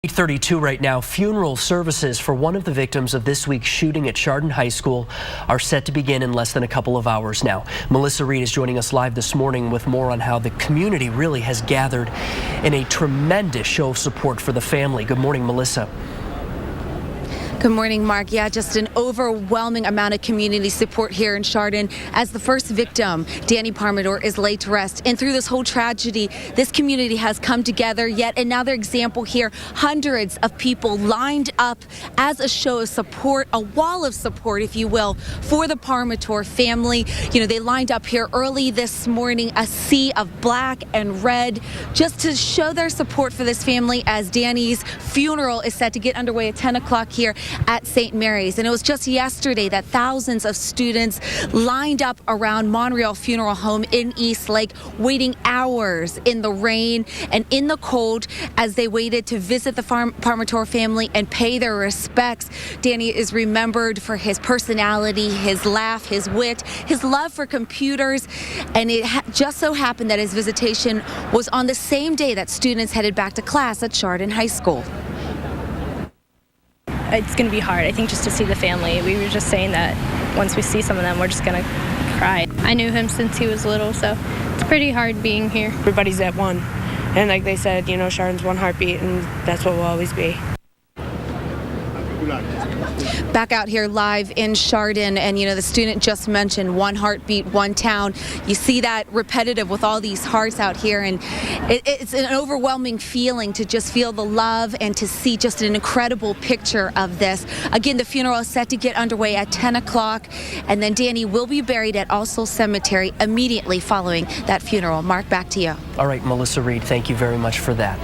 8:32 right now. Funeral services for one of the victims of this week's shooting at Chardon High School are set to begin in less than a couple of hours now. Melissa Reed is joining us live this morning with more on how the community really has gathered in a tremendous show of support for the family. Good morning, Melissa. Good morning, Mark. Yeah, just an overwhelming amount of community support here in Chardon as the first victim, Danny Parmador, is laid to rest. And through this whole tragedy, this community has come together. Yet another example here, hundreds of people lined up as a show of support, a wall of support, if you will, for the Parmador family. You know, they lined up here early this morning, a sea of black and red, just to show their support for this family as Danny's funeral is set to get underway at 10 o'clock here at St. Mary's. And it was just yesterday that thousands of students lined up around Montreal Funeral Home in East Lake, waiting hours in the rain and in the cold as they waited to visit the Parmador family and pay their respects. Danny is remembered for his personality, his laugh, his wit, his love for computers. And it just so happened that his visitation was on the same day that students headed back to class at Chardon High School. It's going to be hard, I think, just to see the family. We were just saying that once we see some of them, we're just going to cry. I knew him since he was little, so it's pretty hard being here. Everybody's at one. And like they said, you know, Chardon's one heartbeat, and that's what we'll always be. Back out here live in Chardon, and you know, the student just mentioned one heartbeat, one town. You see that repetitive with all these hearts out here, and it's an overwhelming feeling to just feel the love and to see just an incredible picture of this. Again, the funeral is set to get underway at 10 o'clock, and then Danny will be buried at All Souls Cemetery immediately following that funeral. Mark, back to you. All right, Melissa Reed, thank you very much for that.